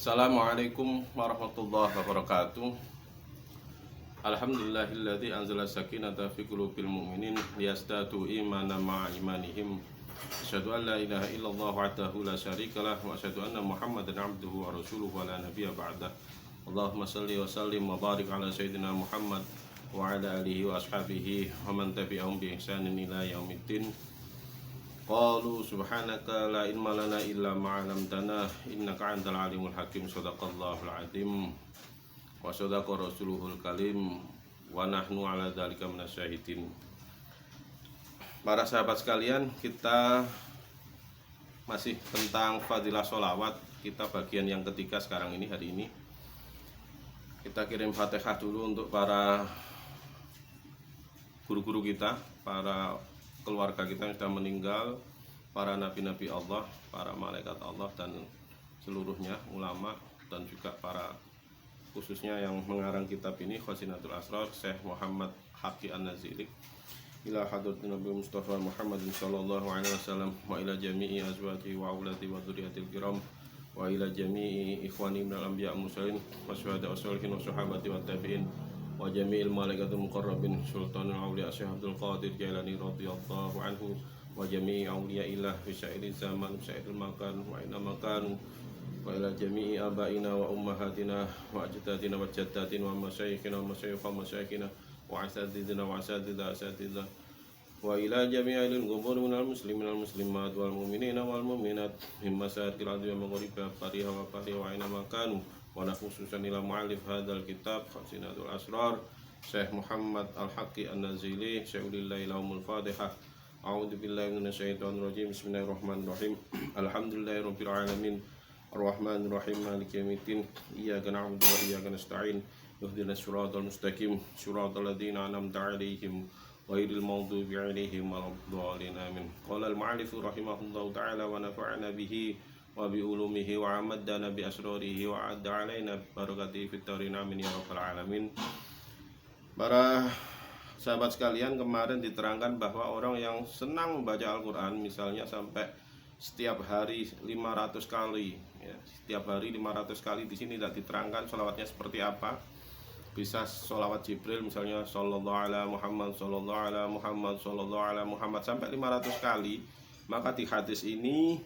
Assalamualaikum warahmatullahi wabarakatuh. Alhamdulillahilladzi anzala sakinata fi qulubil mu'minin liyazdadu imanan ma'a imanihim. Asyhadu an la ilaha illallah wahdahu la syarikalah wa asyhadu anna Muhammadan abduhu wa rasuluhu wa la nabiyya ba'dah. Allahumma shalli wa sallim wa barik ala sayyidina Muhammad wa ala alihi wa ashabihi wa man tabi'ahum bi ihsanin ila yaumiddin. Qalu subhanaka la ilma lana illa ma 'allamtana innaka antal alimul hakim. Shadaqallahul azim wa shadaqa rasuluhul kalim wa nahnu ala dzalika minasyahidin. Para sahabat sekalian, kita masih tentang fadilah sholawat. Kita bagian yang ketiga sekarang ini, hari ini. Kita kirim Fatihah dulu untuk para guru-guru kita, para keluarga kita yang sudah meninggal, para nabi-nabi Allah, para malaikat Allah, dan seluruhnya ulama, dan juga para khususnya yang mengarang kitab ini, Khazinatul Asrar, Syekh Muhammad Haqqi An-Nazili, ila hadratin Nabi Mustafa Muhammadin sallallahu alaihi wasallam, wa ila jami'i azwaji wa auladi wa dzurriyyatil kiram, wa ila jami'i ikhwani minal anbiya mursalin wa syuhada wa sholihin wa sahabati wa tabi'in wa jami'il malaikatul muqarrabin sultanul auliya Syekh Abdul Qadir Jailani radhiyallahu anhu wa jami'i auliya'illah fi sa'iri zaman sa'iril makan wa ina makan wa ila jami'i abaina wa ummahatina wa ajdadina wa jaddatina wa masyayikhina wa masyayikhina wa asatidina wa asatidina wa ila jami'il qubur minal muslimin wal muslimat wal mu'minina wal mu'minat mimma sa'iril ardi wa maghribiha fariha wa fariha wa ina makan. Wa khususan ila mu'allif hadzal kitab Khazinatul Asrar Syekh Muhammad Al-Haqqi An-Nazili, Syaikhulillah lahumul Fatihah. A'udzu billahi minasyaitonir rajim. Bismillahirrahmanirrahim. Alhamdulillahirabbil alamin. Arrahmanir rahim. Maliki yaumiddin. Iyyaka na'budu wa iyyaka nasta'in. Ihdinas siratal mustaqim. Siratal ladzina an'amta 'alaihim ghairil maghdubi 'alaihim waladdallin. Amin. Qala al-mu'allif rahimahullahu ta'ala wa nafa'ana bihi wa bi ulumihi wa amaddana bi asrarihi wa adda alaina barakatihi fit taurin amin ya rabbal alamin. Para sahabat sekalian, kemarin diterangkan bahwa orang yang senang membaca Al-Quran, misalnya sampai setiap hari 500 kali ya, setiap hari 500 kali, di sini tidak diterangkan sholawatnya seperti apa. Bisa sholawat Jibril misalnya sallallahu ala Muhammad sallallahu ala Muhammad sallallahu ala Muhammad sampai 500 kali, maka di hadis ini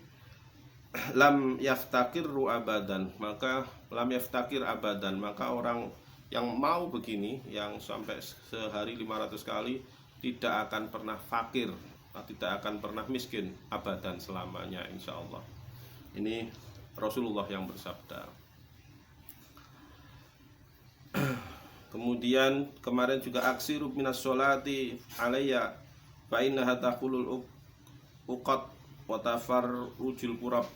lam yaftakirru abadan, maka lam yaftakir abadan, maka orang yang mau begini, yang sampai sehari 500 kali, tidak akan pernah fakir, tidak akan pernah miskin abadan, selamanya insya Allah. Ini Rasulullah yang bersabda. Kemudian kemarin juga aksiru minas sholati alayya fa innaha taqulul uqat wa tafarrujul kurab,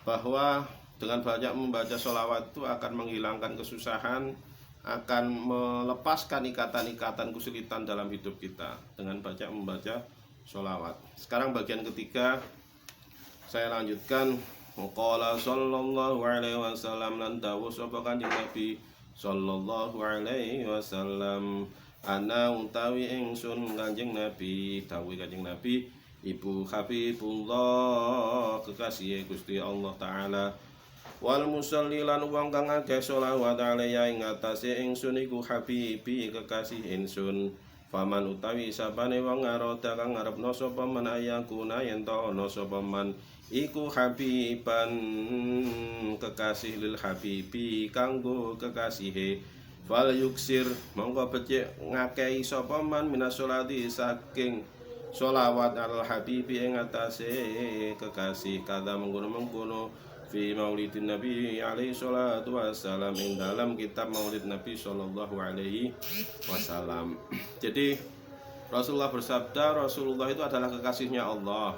bahwa dengan banyak membaca sholawat itu akan menghilangkan kesusahan, akan melepaskan ikatan-ikatan kesulitan dalam hidup kita dengan banyak membaca sholawat. Sekarang bagian ketiga saya lanjutkan. Qala sallallahu alaihi wasallam, lan dawuh sapa Kanjeng Nabi sallallahu alaihi wasallam, ana utawi ingsun Kanjeng Nabi, dawuh Kanjeng Nabi, Ibu Habibullah, kekasih Gusti Allah Ta'ala, wal musalli lan wong kang akeh sholawat alaiya ing atase ingsun iku habibi, kekasih ingsun. Faman utawi sabane wong ngaroda kang ngarepno sapa man ayakuna yen ta ana sapa man iku habiban, kekasih lil habibi, kanggo kekasihe, fal yuksir, mongko becik ngakehi sapa man minas sholati saking sholawat alal habibi ing atase kekasih, kada mengkono-mengkono fi maulidin nabi alaihi salatu wassalam, ing dalam kitab maulid Nabi sallallahu alaihi wasallam. Jadi Rasulullah bersabda, Rasulullah itu adalah kekasihnya Allah,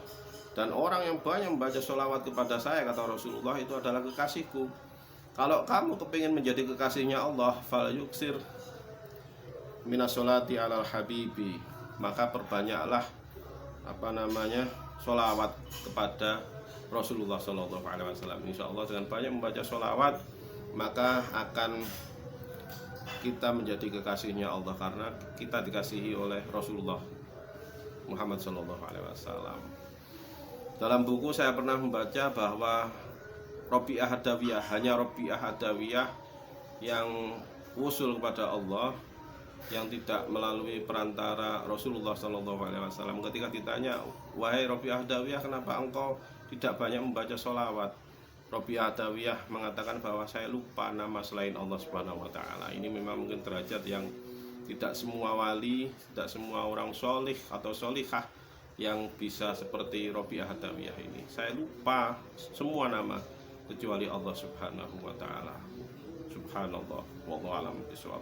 dan orang yang banyak membaca sholawat kepada saya, kata Rasulullah, itu adalah kekasihku. Kalau kamu kepingin menjadi kekasihnya Allah, fal yuksir minas sholati alal habibi, maka perbanyaklah sholawat kepada Rasulullah Sallallahu Alaihi Wasallam. Insya Allah dengan banyak membaca sholawat, maka akan kita menjadi kekasihnya Allah, karena kita dikasihi oleh Rasulullah Muhammad Sallallahu Alaihi Wasallam. Dalam buku saya pernah membaca bahwa Robiah Hadawiyah, hanya Robiah Hadawiyah yang usul kepada Allah, yang tidak melalui perantara Rasulullah SAW. Ketika ditanya, wahai Robiah Hadawiyah, kenapa engkau tidak banyak membaca sholawat? Robiah Hadawiyah mengatakan bahwa saya lupa nama selain Allah Subhanahu wa Ta'ala. Ini memang mungkin derajat yang tidak semua wali, tidak semua orang solih atau solihah yang bisa seperti Robiah Hadawiyah ini. Saya lupa semua nama kecuali Allah Subhanahu wa Ta'ala. Subhanallah, wallahu a'lam bishawab.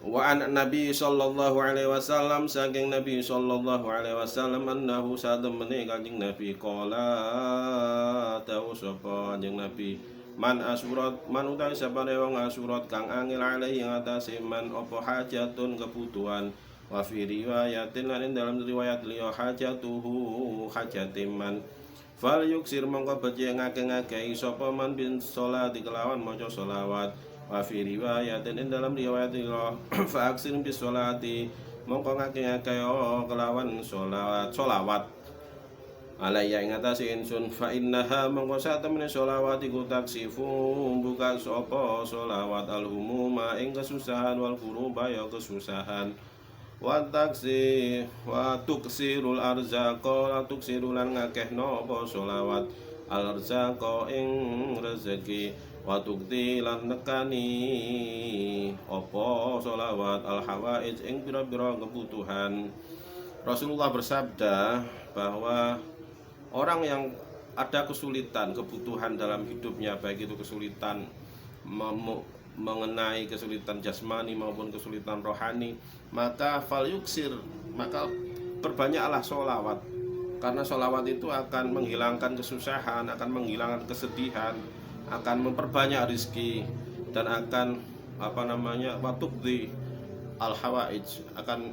Wa an Nabi sallallahu alaihi wasallam, saking Nabi sallallahu alaihi wasallam, annahu sademene Kanjeng Nabi qala tahu sapa Kanjeng Nabi, man asurat, man utawi sapane wong asurat kang angel alaihi ing atase man apa hajatun kebutuhan, wa fi riwayatin lan dalam riwayat liya hajatuhu hajatiman, fal yuksir mongko becik ngake-ngake sapa man bin salat kelawan maca selawat, wa fi riwayatin dalam riwayat liya fa aksir bis salati mongko ngake-ngake kelawan selawat alaiya ing atase ingsun, fa innaha mongko satemene selawat iku taksifu buka sapa selawat al umuma ing kesusahan wal kuruba ya kesusahan, wa taksi wa tuksirul arzaqa tuksirulan ngakehno apa selawat al arzaqa ing rezeki, wa tukti lan nekani apa selawat al hawaij ing pira-pira kebutuhan. Rasulullah bersabda bahwa orang yang ada kesulitan, kebutuhan dalam hidupnya, baik itu kesulitan mengenai kesulitan jasmani maupun kesulitan rohani, maka fal yuksir, maka perbanyaklah sholawat, karena sholawat itu akan menghilangkan kesusahan, akan menghilangkan kesedihan, akan memperbanyak rezeki, dan akan watukdi al hawaij, akan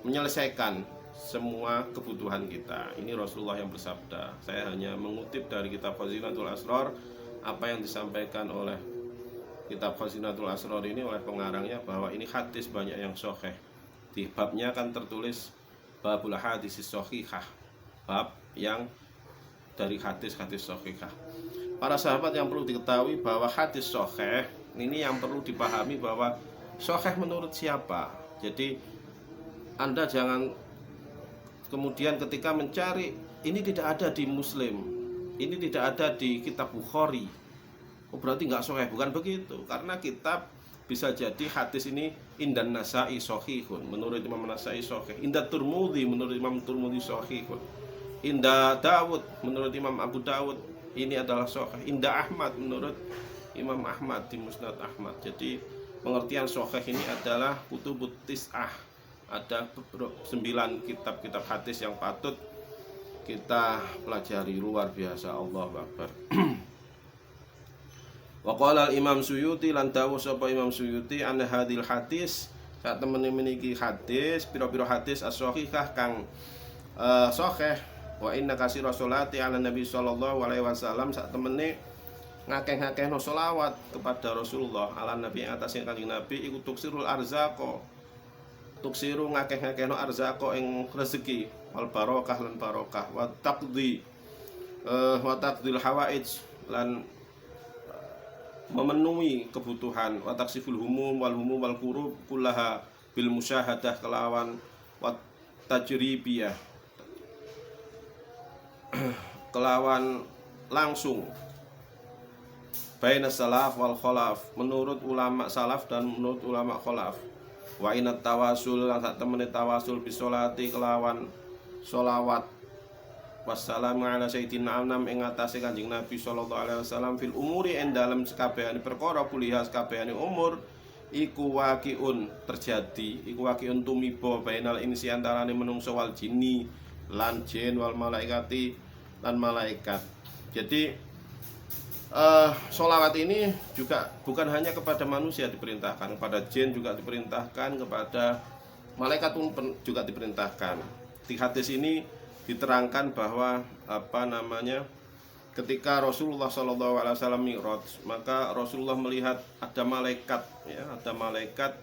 menyelesaikan semua kebutuhan kita. Ini Rasulullah yang bersabda. Saya hanya mengutip dari kitab Khazinatul Asrar, apa yang disampaikan oleh kitab Khazinatul Asrar ini oleh pengarangnya, bahwa ini hadis banyak yang sahih. Di babnya kan tertulis babul hadis sahihah, bab yang dari hadis-hadis sahihah. Para sahabat yang perlu diketahui bahwa hadis sahih ini yang perlu dipahami bahwa sahih menurut siapa. Jadi Anda jangan kemudian ketika mencari, ini tidak ada di Muslim, ini tidak ada di kitab Bukhari, oh berarti nggak sahih. Bukan begitu, karena kitab bisa jadi hadis ini indan Nasai sahihun, menurut Imam Nasai sahih, inda Turmudi, menurut Imam Turmudi sahihun, inda Dawud, menurut Imam Abu Dawud ini adalah sahih, inda Ahmad, menurut Imam Ahmad di Musnad Ahmad. Jadi pengertian sahih ini adalah kutubut tis'ah, ada 9 kitab-kitab hadis yang patut kita pelajari, luar biasa, Allahu Akbar. Wa qala Imam Suyuti, lan dawuh sapa Imam Suyuti, an hadil hadis, sak temene meniki hadis, pira-pira hadis as-sahihah kang sahih, wa inna kasira sholati ala Nabi sallallahu alaihi wasallam, sak temene ngakeh-ngakehno sholawat kepada Rasulullah ala Nabi yang atas Kanjeng Nabi iku tuksirul arzaqa, tuksiru ngakeh-ngakehno arzaqo ing rezeki, wal barokah lan barokah, wa taqdil hawaij lan memenuhi kebutuhan, wa taksiful humum wal kurub kullaha bil musyahadah kelawan wa tajribiyah kelawan langsung baina salaf wal khalaf, menurut ulama salaf dan menurut ulama khalaf. Wa inat tawasul lan sak temene tawasul bisolati kelawan sholawat, wassalamu ala sayyidina anam ing atase Kanjeng Nabi sallallahu alaihi wasallam fil umuri en dalam sekabehane perkara kuliah sekabehane umur iku waqiun terjadi, iku waqiun tumiba bainal insi antarane menungso wal jinni lan jin wal malaikati lan malaikat. Jadi sholawat ini juga bukan hanya kepada manusia diperintahkan, kepada jin juga diperintahkan, kepada malaikat pun juga diperintahkan. Di hadis ini diterangkan bahwa ketika Rasulullah SAW mi'raj, maka Rasulullah melihat ada malaikat, ya, ada malaikat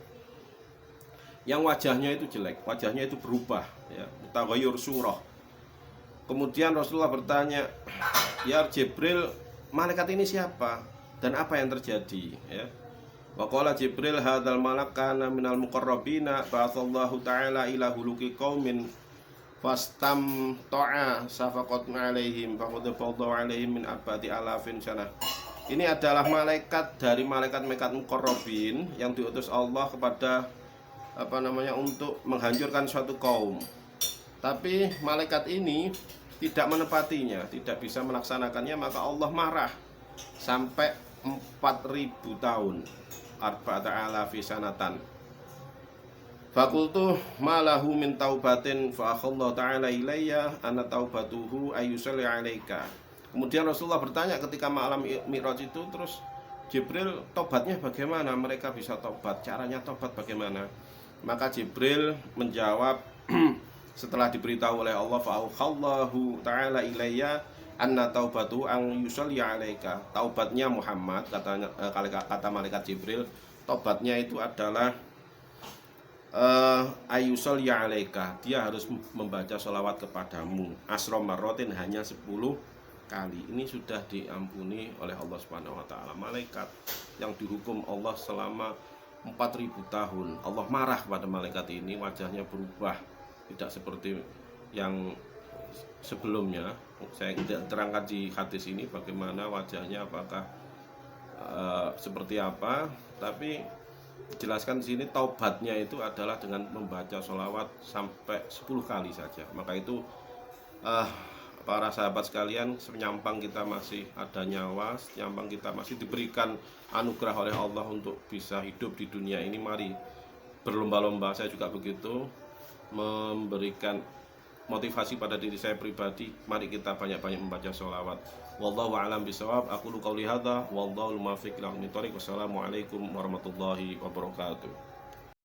yang wajahnya itu jelek, wajahnya itu berubah, ya, mutaghayyir surah. Kemudian Rasulullah bertanya, "Ya Jibril, malaikat ini siapa dan apa yang terjadi?" Ya. Wa qala Jibril hadzal malak kana minal muqarrabina ba'atsallahu ta'ala ila huluki qaumin fastam ta'a safaqat alaihim faqad fadha alaihim min abadi alafin sanah. Ini adalah malaikat dari malaikat-malaikat muqarrabin yang diutus Allah kepada untuk menghancurkan suatu kaum. Tapi malaikat ini tidak menepatinya, tidak bisa melaksanakannya, maka Allah marah sampai 4.000 tahun. Arba'ata alafi sanatan. Fakultu malahu min taubatin fa akhallahu ta'ala ilayya ana taubatuhu ayyusalli alaika. Kemudian Rasulullah bertanya ketika malam Mi'raj itu, terus Jibril, tobatnya bagaimana? Mereka bisa tobat, caranya tobat bagaimana? Maka Jibril menjawab setelah diberitahu oleh Allah, fa akhallahu ta'ala ilayya anna taubatu ang yusalli alaika. Taubatnya Muhammad, kata malaikat Jibril, taubatnya itu adalah ayusalli alaika, dia harus membaca sholawat kepadamu asro marrotin, hanya 10 kali. Ini sudah diampuni oleh Allah Subhanahu wa taala. Malaikat yang dihukum Allah selama 4.000 tahun, Allah marah pada malaikat ini, wajahnya berubah, tidak seperti yang sebelumnya. Saya tidak terangkan di hadis ini bagaimana wajahnya, apakah seperti apa, tapi dijelaskan di sini taubatnya itu adalah dengan membaca sholawat sampai 10 kali saja. Maka itu para sahabat sekalian, senyampang kita masih ada nyawa, senyampang kita masih diberikan anugerah oleh Allah untuk bisa hidup di dunia ini, mari berlomba-lomba. Saya juga begitu, memberikan motivasi pada diri saya pribadi, mari kita banyak-banyak membaca sholawat. Wallahu a'lam bishawab. Aqulu qouli hadza wallahu muwaffiq ila aqwamit thoriq. Wassalamualaikum warahmatullahi wabarakatuh.